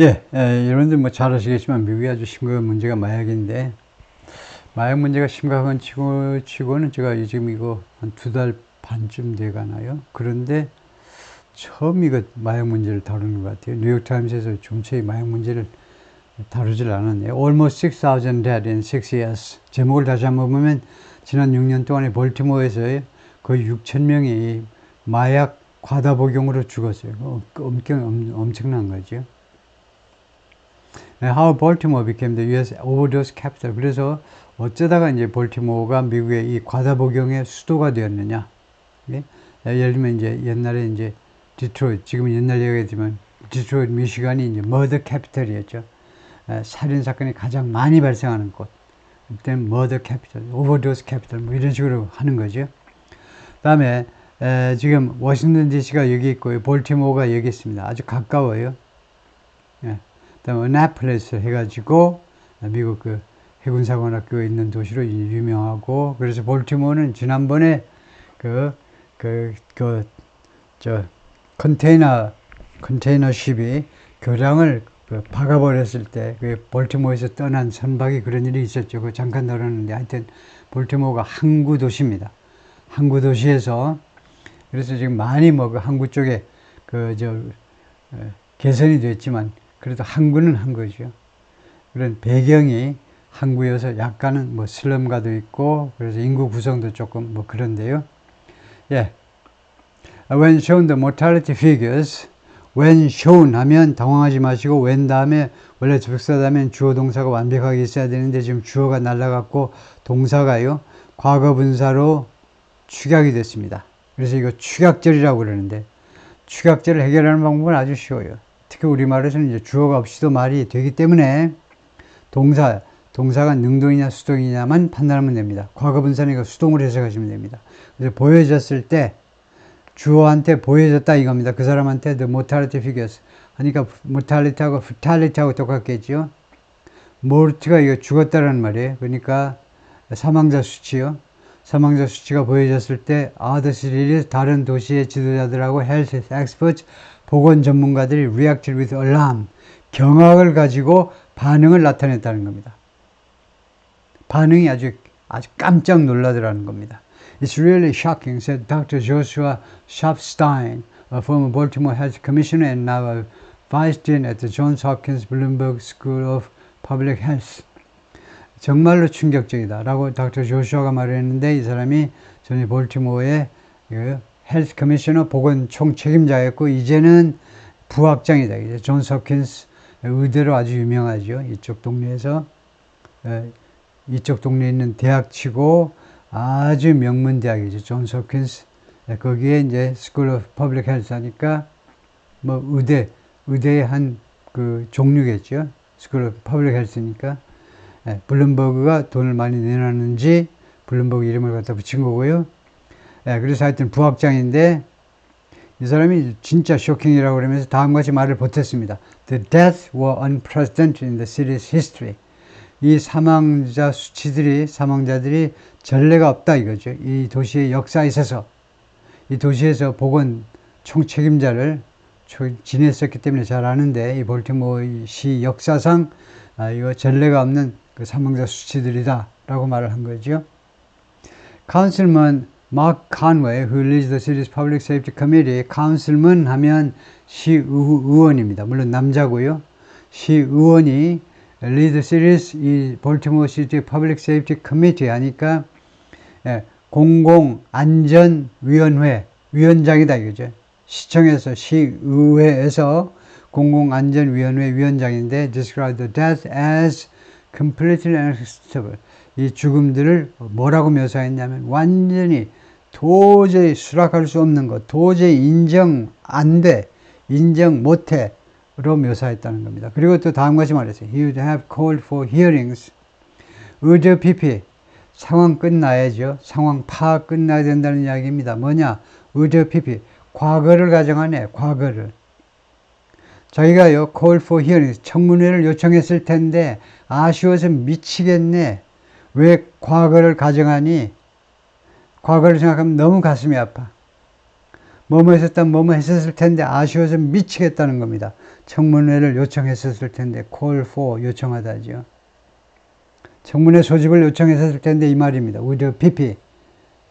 여러분들 뭐 잘 아시겠지만 미국이 아주 심각한 문제가 마약인데, 마약 문제가 심각한 치고는 제가 지금 이거 한 2달 반쯤 돼 가나요? 그런데 처음 이거 마약 문제를 다루는 것 같아요. 뉴욕타임스에서 좀처이 마약 문제를 다루질 않았네요. Almost 6,000 dead in 6 years. 제목을 다시 한번 보면 지난 6년 동안에 볼티모어에서 거의 6,000명이 마약 과다 복용으로 죽었어요. 엄청난 거죠. How Baltimore became the U.S. overdose capital. 그래서 어쩌다가 이제 볼티모어가 미국의 이 과다 복용의 수도가 되었느냐. 예? 예를 들면 이제 옛날에 이제 디트로이트, 지금은 옛날 얘기지만 디트로이트, 미시간이 이제 머더 캐피털이었죠. 살인 사건이 가장 많이 발생하는 곳. 그때는 머더 캐피털, 오버도스 캐피털 뭐 이런 식으로 하는 거죠. 그다음에 지금 워싱턴 DC가 여기 있고 볼티모어가 여기 있습니다. 아주 가까워요. 예. 그다음에 어나폴리스 해가지고 미국 그 해군사관학교에 있는 도시로 유명하고, 그래서 볼티모어는 지난번에 컨테이너십이 교량을 박아버렸을 때 볼티모어에서 떠난 선박이 그런 일이 있었죠. 그 잠깐 다뤘는데, 하여튼 볼티모어가 항구 도시입니다. 항구 도시에서 그래서 지금 많이 뭐 그 항구 쪽에 개선이 됐지만 그래도 항구는 항구죠. 그런 배경이 항구여서 약간은 뭐 슬럼가도 있고, 그래서 인구 구성도 조금 뭐 그런데요. When shown the mortality figures, when shown 하면 당황하지 마시고, when 다음에 원래 접속사다면 주어 동사가 완벽하게 있어야 되는데 지금 주어가 날라갔고 동사가요 과거 분사로 축약이 됐습니다. 그래서 이거 축약절이라고 그러는데, 축약절을 해결하는 방법은 아주 쉬워요. 특히 우리말에서는 이제 주어가 없이도 말이 되기 때문에 동사가 능동이냐 수동이냐만 판단하면 됩니다. 과거 분사니까 수동으로 해석하시면 됩니다. 그래서 보여졌을 때 주어한테 보여졌다 이겁니다. 그 사람한테 the mortality figures 하니까 mortality하고 fatality하고 똑같겠죠. mort가 이거 죽었다라는 말이에요. 그러니까 사망자 수치요. 사망자 수치가 보여졌을 때 other cities, 다른 도시의 지도자들하고 health experts, 보건 전문가들이 reacted with alarm, 경악을 가지고 반응을 나타냈다는 겁니다. 반응이 아주 깜짝 놀라더라는 겁니다. It's really shocking, said Dr. Joshua Schaffstein, a former Baltimore Health Commissioner and now a Vice Dean at the Johns Hopkins Bloomberg School of Public Health. 정말로 충격적이다 라고 닥터 조슈아가 말했는데, 이 사람이 전에 볼티모어의 헬스 커미셔너 보건 총책임자였고 이제는 부학장이다. 이제 존스 홉킨스 의대로 아주 유명하죠. 이쪽 동네에서 이쪽 동네에 있는 대학치고 아주 명문 대학이죠. 존스 홉킨스. 거기에 이제 스쿨 오브 퍼블릭 헬스 하니까 뭐 의대의 한 그 종류겠죠. 스쿨 오브 퍼블릭 헬스니까. 블룸버그가 돈을 많이 내놨는지 블룸버그 이름을 갖다 붙인 거고요. 그래서 하여튼 부학장인데 이 사람이 진짜 쇼킹이라고 그러면서 다음같이 말을 보탰습니다. The deaths were unprecedented in the city's history. 이 사망자들이 전례가 없다 이거죠. 이 도시의 역사에 있어서 이 도시에서 보건 총책임자를 지냈었기 때문에 잘 아는데, 이 볼티모어 시 역사상 이거 전례가 없는 그 사망자 수치들이다 라고 말을 한 거죠. Councilman Mark Conway, who leads the city's public safety committee, councilman 하면 시의원입니다. 물론 남자고요. 시의원이 lead the city's 이 볼티모어 시티 public safety committee 하니까 공공안전위원회 위원장이다 이거죠. 시청에서 시의회에서 공공안전위원회 위원장인데 described the death as completely unacceptable. 이 죽음들을 뭐라고 묘사했냐면 완전히 도저히 수락할 수 없는 것, 도저히 인정 안 돼, 인정 못해로 묘사했다는 겁니다. 그리고 또 다음같이 말했어요. He would have called for hearings. 의료피피, 상황 끝나야죠. 상황 파악 끝나야 된다는 이야기입니다. 뭐냐? 의료피피, 과거를 가정하네, 과거를. 자기가요, call for hearings, 청문회를 요청했을 텐데 아쉬워서 미치겠네. 왜 과거를 가정하니? 과거를 생각하면 너무 가슴이 아파. 뭐뭐 했었다면 뭐뭐 했었을 텐데 아쉬워서 미치겠다는 겁니다. 청문회를 요청했었을 텐데 call for 요청하다죠. 청문회 소집을 요청했었을 텐데 이 말입니다. with a pp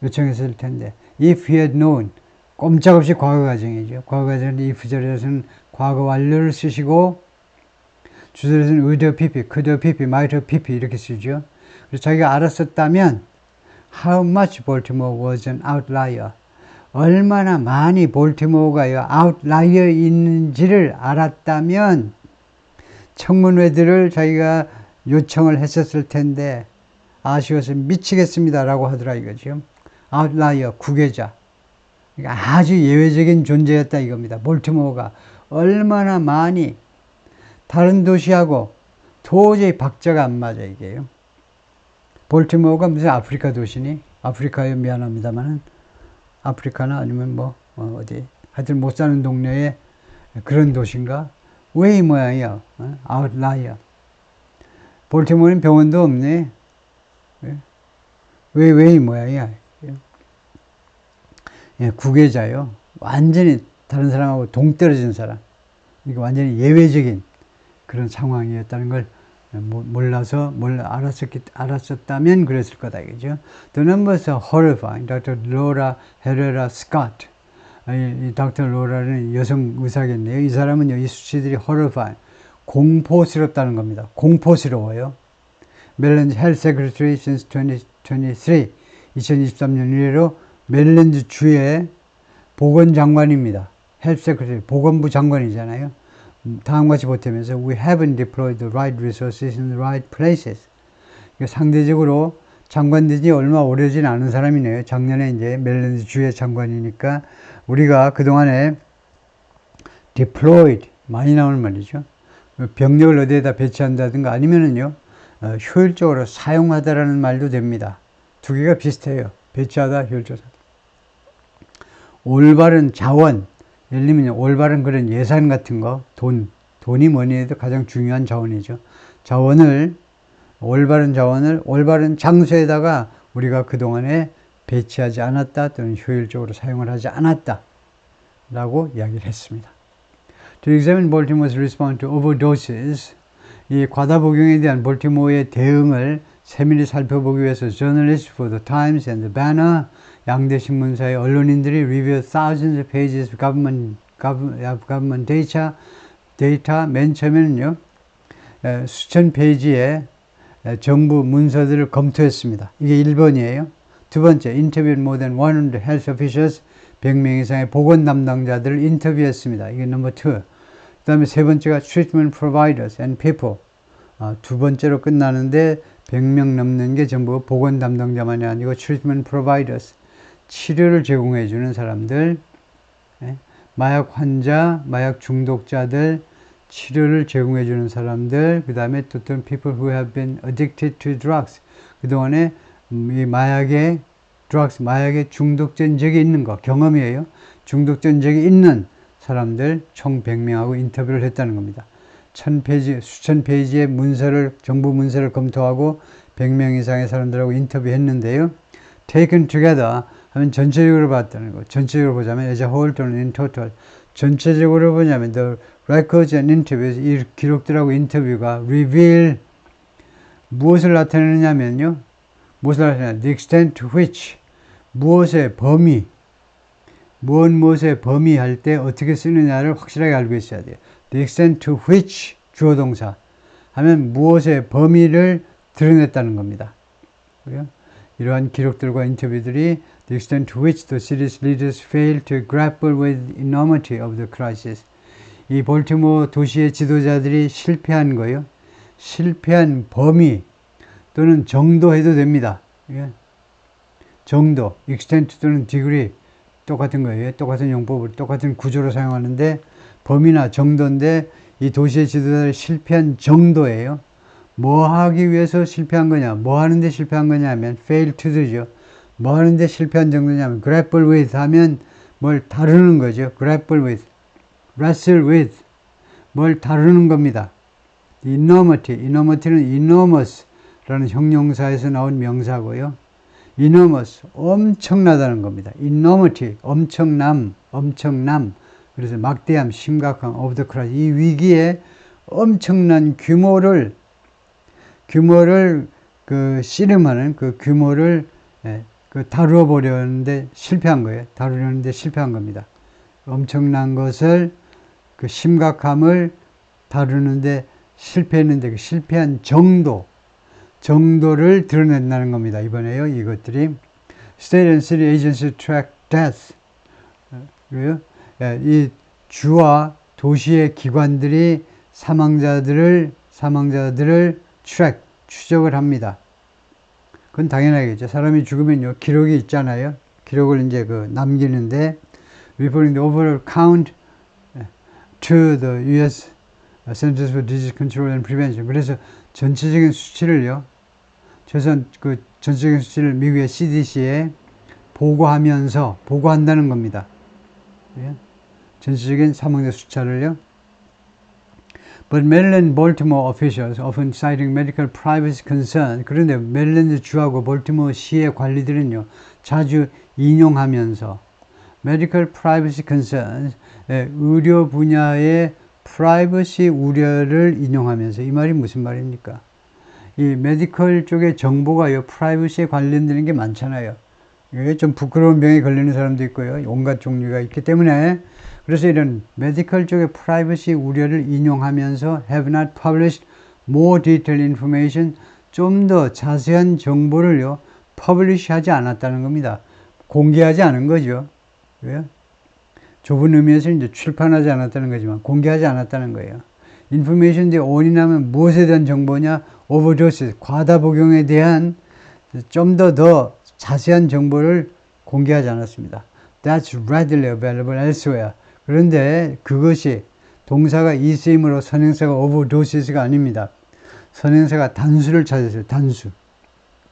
요청했을 텐데 if he had known 꼼짝없이 과거 가정이죠. 과거 가정은 if 절에서는 과거 완료를 쓰시고 주절에서는 with a pp, could a pp, might a pp 이렇게 쓰죠. 그래서 자기가 알았었다면 how much Baltimore was an outlier 얼마나 많이 볼티모어가 아웃라이어 있는지를 알았다면 청문회들을 자기가 요청을 했었을 텐데 아쉬워서 미치겠습니다 라고 하더라 이거죠. 아웃라이어, 구계자. 그러니까 아주 예외적인 존재였다 이겁니다. 볼티모어가 얼마나 많이 다른 도시하고 도저히 박자가 안 맞아 이게요. 볼티모어가 무슨 아프리카 도시니? 아프리카에 미안합니다만은 아프리카나 아니면 뭐 어디 하여튼 못 사는 동네에 그런 도시인가? 왜 이 모양이야? 아웃라이어. 볼티모어는 병원도 없네. 왜 이 모양이야? 예, 구계자요. 완전히 다른 사람하고 동떨어진 사람. 이게 완전히 예외적인 그런 상황이었다는 걸 몰라서 알았었다면 그랬을 거다 이거죠. The numbers are horrifying. Dr. Laura Herrera Scott. 이 Dr. Laura는 여성 의사겠네요. 이 사람은요, 이 수치들이 horrifying. 공포스럽다는 겁니다. 공포스러워요. Maryland Health Secretary since 2023. 2023년 이래로 메릴랜드 주의 보건장관입니다. Health Secretary, 보건부 장관이잖아요. 다음과 같이 보태면서 We haven't deployed the right resources in the right places. 상대적으로 장관된 지 얼마 오래진 않은 사람이네요. 작년에 이제 메릴랜드 주의 장관이니까 우리가 그동안에 deployed 많이 나오는 말이죠. 병력을 어디에다 배치한다든가 아니면은요 효율적으로 사용하다라는 말도 됩니다. 두 개가 비슷해요. 배치하다, 효율적으로. 올바른 자원, 예를 들면 올바른 그런 예산 같은 거, 돈이 뭐니 해도 가장 중요한 자원이죠. 올바른 자원을 올바른 장소에다가 우리가 그동안에 배치하지 않았다 또는 효율적으로 사용을 하지 않았다 라고 이야기를 했습니다. To examine Baltimore's response to overdoses, 이 과다 복용에 대한 볼티모어의 대응을 세밀히 살펴보기 위해서 Journalists for the Times and the Banner 양대 신문사의 언론인들이 reviewed thousands of pages of government data 맨 처음에는요 수천 페이지의 정부 문서들을 검토했습니다. 이게 1번이에요. 두 번째, interviewed more than 100 health officials 100명 이상의 보건 담당자들을 인터뷰했습니다. 이게 넘버 2. 그 다음에 세 번째가 treatment providers and people. 두 번째로 끝나는데 100명 넘는 게 전부 보건 담당자만이 아니고 treatment providers. 치료를 제공해 주는 사람들, 마약 환자, 마약 중독자들, 치료를 제공해 주는 사람들, 그 다음에 또 어떤 people who have been addicted to drugs. 그동안에 이 마약에 중독된 적이 있는 거, 경험이에요. 중독된 적이 있는 사람들 총 100명하고 인터뷰를 했다는 겁니다. 수천 페이지의 정부 문서를 검토하고 100명 이상의 사람들하고 인터뷰했는데요. Taken together 하면 전체적으로 봤다는 거. 전체적으로 보자면 as a whole 또는 in total. 전체적으로 보자면 the records and interviews, 이 기록들하고 인터뷰가 reveal 무엇을 나타내느냐면요. the extent to which 무엇의 범위 할 때 어떻게 쓰느냐를 확실하게 알고 있어야 돼요. The extent to which 주어 동사 하면 무엇의 범위를 드러냈다는 겁니다. 그래요? 이러한 기록들과 인터뷰들이 the extent to which the city's leaders failed to grapple with the enormity of the crisis. 이 볼티모어 도시의 지도자들이 실패한 거예요. 실패한 범위 또는 정도 해도 됩니다. 예. 정도, extent 또는 degree 똑같은 거예요. 똑같은 용법을 똑같은 구조로 사용하는데 범위나 정도인데 이 도시의 지도자들이 실패한 정도예요. 뭐 하기 위해서 실패한 거냐, 뭐 하는데 실패한 거냐 하면 fail to do죠. 뭐 하는데 실패한 정도냐면 grapple with 하면 뭘 다루는 거죠. grapple with, wrestle with 뭘 다루는 겁니다. enormity는 enormous 라는 형용사에서 나온 명사고요. enormous, 엄청나다는 겁니다. enormity, 엄청남, 엄청남, 그래서 막대함, 심각함, of the crisis. 이 위기의 엄청난 규모를 씨름하는 그 규모를 다루어 보려는데 실패한 거예요. 다루려는데 실패한 겁니다. 엄청난 것을 그 심각함을 다루는데 실패했는데 그 실패한 정도를 드러낸다는 겁니다. 이번에요. 이것들이 State and City Agency Track Death. 이 주와 도시의 기관들이 사망자들을 추적을 합니다. 그건 당연하겠죠. 사람이 죽으면요, 기록이 있잖아요. 기록을 이제 남기는데, reporting the overall count to the U.S. Centers for Disease Control and Prevention. 그래서 전체적인 수치를요, 전체적인 수치를 미국의 CDC에 보고한다는 겁니다. 예? 전체적인 사망자 숫자를요. But Maryland, Baltimore officials often citing medical privacy concern. 그런데 메릴랜드 주하고 볼티모어 시의 관리들은요, 자주 인용하면서 medical privacy concerns, 의료 분야의 프라이버시 우려를 인용하면서, 이 말이 무슨 말입니까? 이 메디컬 쪽의 정보가요, 프라이버시에 관련되는 게 많잖아요. 이게 좀 부끄러운 병에 걸리는 사람도 있고요, 온갖 종류가 있기 때문에, 그래서 이런 메디컬 쪽의 프라이버시 우려를 인용하면서 have not published more detailed information, 좀 더 자세한 정보를요, 퍼블리시하지 않았다는 겁니다. 공개하지 않은 거죠. 왜요? 좁은 의미에서 이제 출판하지 않았다는 거지만 공개하지 않았다는 거예요. 인포메이션이 원인하면 무엇에 대한 정보냐? 오버도스, 과다 복용에 대한 좀 더 자세한 정보를 공개하지 않았습니다. That's readily available elsewhere. 그런데 그것이 동사가 있음으로 선행사가 overdoses가 아닙니다. 선행사가 단수를 찾았어요. 단수.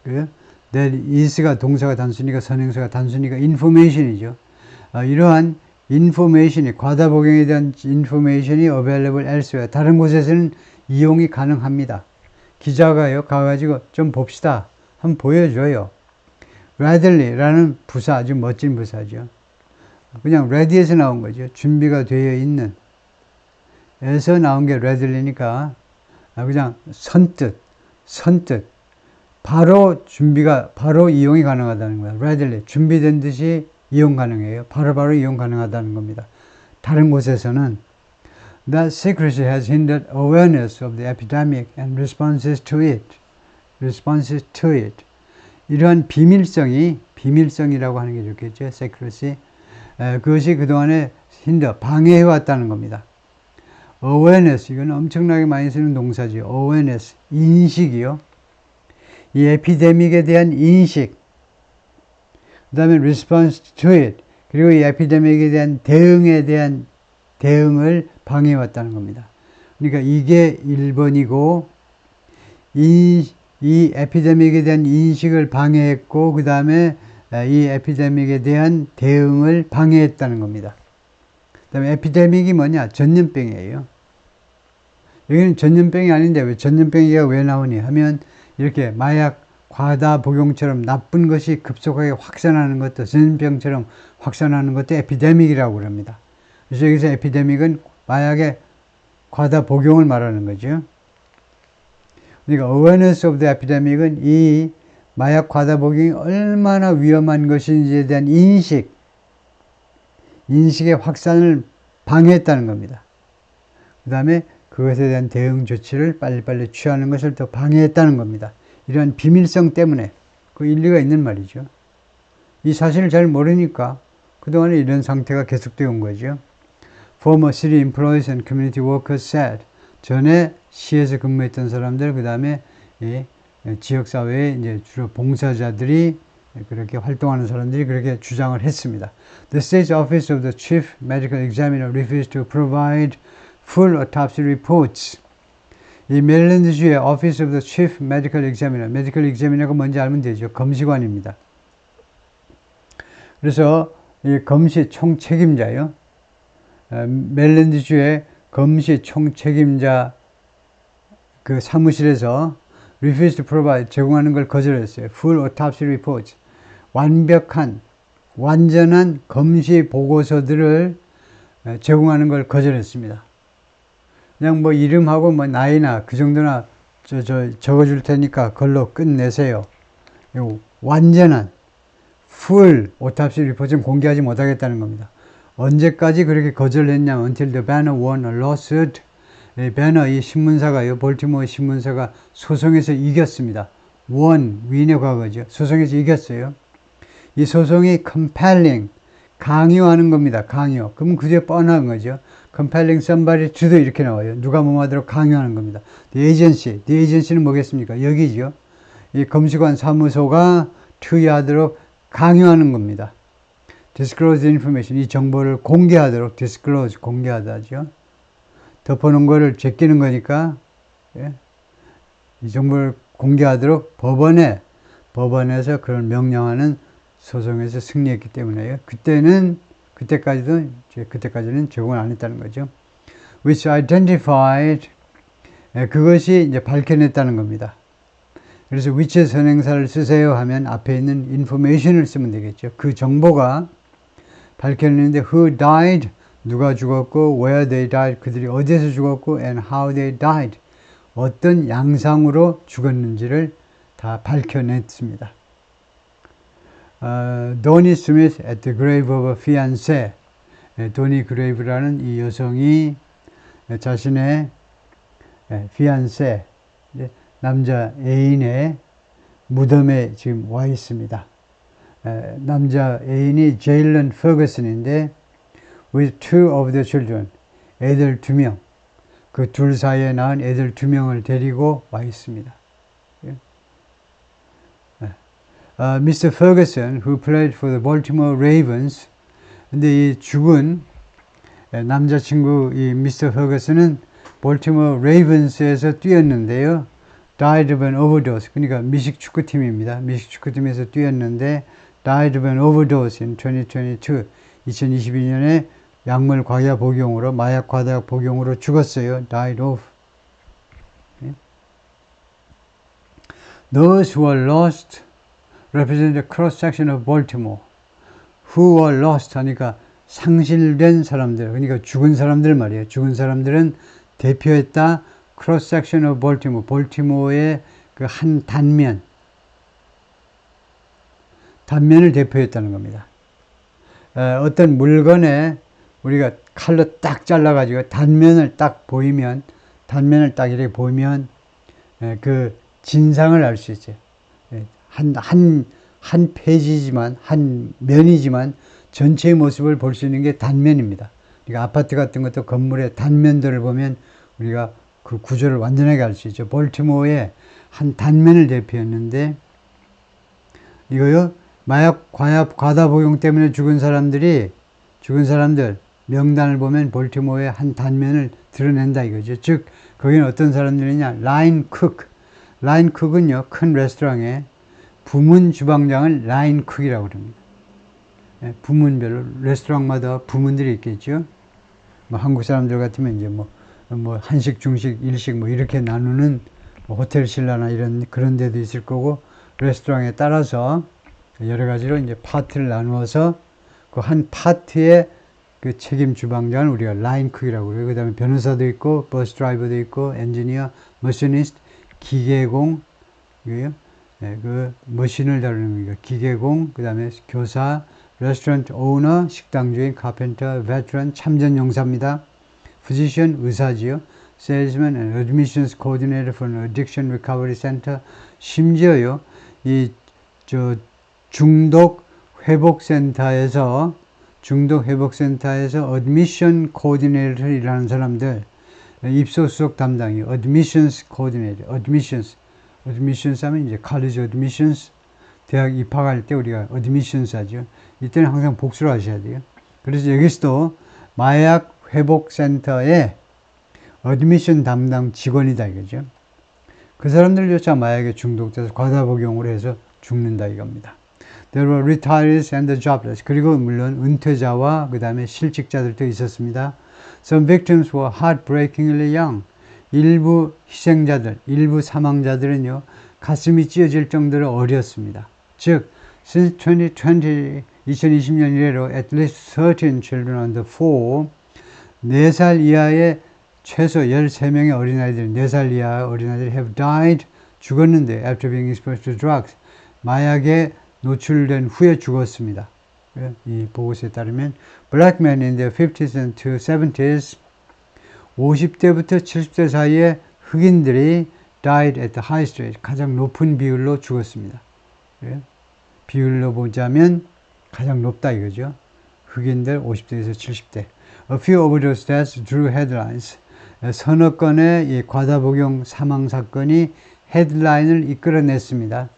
그래요? That is가 동사가 단수니까 선행사가 단수니까 information이죠. 이러한 인포메이션이, 과다 복용에 대한 인포메이션이 available elsewhere. 다른 곳에서는 이용이 가능합니다. 기자가요, 가가지고 좀 봅시다. 한번 보여줘요. readily 라는 부사, 아주 멋진 부사죠. 그냥 ready에서 나온 거죠. 준비가 되어 있는. 에서 나온 게 readily니까, 그냥 선뜻. 바로 이용이 가능하다는 거야. readily. 준비된 듯이 이용 가능해요. 바로 이용 가능하다는 겁니다. 다른 곳에서는 that secrecy has hindered awareness of the epidemic and responses to it. 이러한 비밀성이라고 하는 게 좋겠죠. secrecy. 그것이 그동안에 방해해왔다는 겁니다. awareness, 이건 엄청나게 많이 쓰는 동사죠. awareness, 인식이요. 이 에피데믹에 대한 인식. 그 다음에 response to it. 그리고 이 에피데믹에 대한 대응을 방해해왔다는 겁니다. 그러니까 이게 1번이고, 이 에피데믹에 대한 인식을 방해했고, 그 다음에 이 에피데믹에 대한 대응을 방해했다는 겁니다. 그 다음에 에피데믹이 뭐냐? 전염병이에요. 여기는 전염병이 아닌데 왜 전염병이가 왜 나오니 하면, 이렇게 마약 과다 복용처럼 나쁜 것이 급속하게 확산하는 것도, 전염병처럼 확산하는 것도 에피데믹이라고 그럽니다. 그래서 여기서 에피데믹은 마약의 과다 복용을 말하는 거죠. 그러니까 awareness of the epidemic은 이 마약 과다 복용이 얼마나 위험한 것인지에 대한 인식의 확산을 방해했다는 겁니다. 그 다음에 그것에 대한 대응 조치를 빨리빨리 취하는 것을 더 방해했다는 겁니다. 이러한 비밀성 때문에 그 일리가 있는 말이죠. 이 사실을 잘 모르니까 그동안에 이런 상태가 계속되어 온 거죠. Former city employees and community workers said. 전에 시에서 근무했던 사람들, 그 다음에 지역사회에 이제 주로 봉사자들이 그렇게 활동하는 사람들이 그렇게 주장을 했습니다. The State's Office of the Chief Medical Examiner refused to provide full autopsy reports. 이 메릴랜드주의 Office of the Chief Medical Examiner, Medical Examiner가 뭔지 알면 되죠. 검시관입니다. 그래서 이 검시 총책임자요. 메릴랜드주의 검시 총책임자 그 사무실에서 refused to provide, 제공하는 걸 거절했어요. Full autopsy reports. 완벽한 완전한 검시 보고서들을 제공하는 걸 거절했습니다. 그냥 뭐 이름하고 뭐 나이나 그 정도나 적어줄 테니까 그걸로 끝내세요. 완전한 full autopsy report은 공개하지 못하겠다는 겁니다. 언제까지 그렇게 거절했냐면 until the banner won a lawsuit. 배너 이 신문사가요, 볼티모어 신문사가 소송에서 이겼습니다. won, win의 과거죠. 소송에서 이겼어요. 이 소송이 compelling, 강요하는 겁니다. 강요. 그러면 그게 뻔한 거죠. compelling somebody to도 이렇게 나와요. 누가 뭐하도록 강요하는 겁니다. The agency는 뭐겠습니까? 여기죠. 이 검시관 사무소가 투여하도록 강요하는 겁니다. disclose information, 이 정보를 공개하도록, disclose, 공개하다죠. 덮어놓은 거를 제끼는 거니까, 예? 이 정보를 공개하도록 법원에서 그걸 명령하는 소송에서 승리했기 때문에요. 그때까지는 제공을 안 했다는 거죠. which identified, 그것이 이제 밝혀냈다는 겁니다. 그래서 which의 선행사를 쓰세요 하면 앞에 있는 information을 쓰면 되겠죠. 그 정보가 밝혀냈는데 who died, 누가 죽었고 where they died, 그들이 어디에서 죽었고 and how they died, 어떤 양상으로 죽었는지를 다 밝혀냈습니다. 도니 스미스 at the grave of a fiancé, 도니 그레이브라는 이 여성이 자신의 fiancé, 남자 애인의 무덤에 지금 와 있습니다. 남자 애인이 제일런 퍼거슨인데 with two of the children, 애들 2명, 그 둘 사이에 낳은 애들 2명을 데리고 와 있습니다. Mr. Ferguson, who played for the Baltimore Ravens, 근데 이 죽은 남자친구 이 Mr. Ferguson은 볼티모어 레이븐스에서 뛰었는데요. died of an overdose, 그러니까 미식 축구팀입니다. 미식 축구팀에서 뛰었는데 died of an overdose in 2022, 2022년에 약물 과다 복용으로, 마약 과다 복용으로 죽었어요. died of. Those who are lost represent a cross-section of Baltimore. Who were lost 하니까 상실된 사람들, 그러니까 죽은 사람들 말이에요. 죽은 사람들은 대표했다 cross-section of Baltimore, 볼티모어의 그 한 단면을 대표했다는 겁니다. 어떤 물건에 우리가 칼로 딱 잘라가지고 단면을 딱 이렇게 보이면 그 진상을 알 수 있어요. 한 페이지지만, 한 면이지만 전체의 모습을 볼 수 있는 게 단면입니다. 그러니까 아파트 같은 것도 건물의 단면들을 보면 우리가 그 구조를 완전하게 알 수 있죠. 볼티모어의 한 단면을 대표했는데, 이거요, 마약 과다 복용 때문에 죽은 사람들 명단을 보면 볼티모어의 한 단면을 드러낸다 이거죠. 즉, 거기는 어떤 사람들이냐, 라인 쿡은요, 큰 레스토랑에 부문 주방장을 라인 쿡이라고 그럽니다. 부문별로, 레스토랑마다 부문들이 있겠죠. 뭐 한국 사람들 같으면 이제 뭐 한식, 중식, 일식 뭐 이렇게 나누는 뭐 호텔 신라나 그런 데도 있을 거고, 레스토랑에 따라서 여러 가지로 이제 파트를 나누어서 그 한 파트의 그 책임 주방장을 우리가 라인 쿡이라고 그래요. 그 다음에 변호사도 있고, 버스 드라이버도 있고, 엔지니어, 머시니스트, 기계공, 이거요. 그 머신을 다루는 거니까 기계공, 그 다음에 교사, 레스토랑트 오너, 식당 주인, 카펜터, 베테랑, 참전 용사입니다. physician, 의사지요. salesman and admissions coordinator for an addiction recovery center. 심지어요, 중독 회복센터에서 admission coordinator 일하는 사람들, 입소 수속 담당이요. admissions coordinator, admissions 하면 이제 college admissions, 대학 입학할 때 우리가 admissions 하죠. 이때는 항상 복수로 하셔야 돼요. 그래서 여기서도 마약 회복센터의 admission 담당 직원이다 이거죠. 그 사람들조차 마약에 중독돼서 과다 복용으로 해서 죽는다 이겁니다. There were retirees and the jobless. 그리고 물론 은퇴자와 그 다음에 실직자들도 있었습니다. Some victims were heartbreakingly young. 일부 희생자들, 일부 사망자들은요, 가슴이 찢어질 정도로 어렸습니다. 즉, since 2020, 2020년 이래로 at least 13 children under 4, 4살 이하의 최소 13명의 어린아이들, 4살 이하 어린아이들이 have died, 죽었는데 after being exposed to drugs, 마약에 노출된 후에 죽었습니다. 이 보고서에 따르면 black men in their 50s and to 70s, 50대부터 70대 사이에 흑인들이 died at the highest rate, 가장 높은 비율로 죽었습니다. 비율로 보자면 가장 높다 이거죠. 흑인들 50대에서 70대. A few overdose deaths drew headlines. 서너 건의 이 과다복용 사망 사건이 헤드라인을 이끌어냈습니다.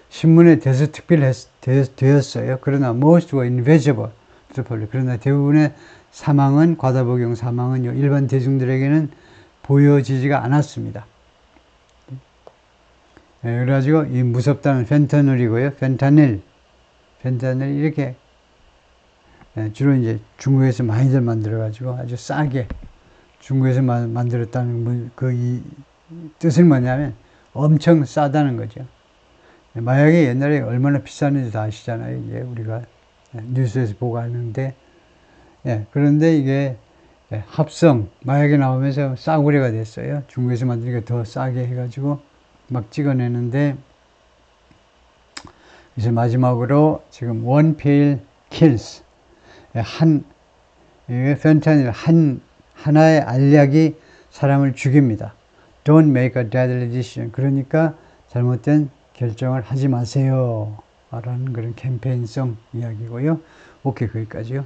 신문에 대서특필되었어요. 그러나 most were invisible. 그러나 대부분의 사망은, 과다복용 사망은 일반 대중들에게는 보여지지가 않았습니다. 그래가지고 이 무섭다는 펜타닐이고요. 펜타닐 이렇게 주로 이제 중국에서 많이들 만들어가지고 아주 싸게 중국에서 만들었다는 이 뜻은 뭐냐면 엄청 싸다는 거죠. 마약이 옛날에 얼마나 비쌌는지 다 아시잖아요. 이제 우리가 뉴스에서 보고 하는데, 그런데 이게 합성 마약이 나오면서 싸구려가 됐어요. 중국에서 만드니까 더 싸게 해가지고 막 찍어내는데, 그래서 마지막으로 지금 one pill kills, 펜타닐 하나의 알약이 사람을 죽입니다. Don't make a deadly decision. 그러니까 잘못된 결정을 하지 마세요 라는 그런 캠페인성 이야기고요. 오케이, 거기까지요.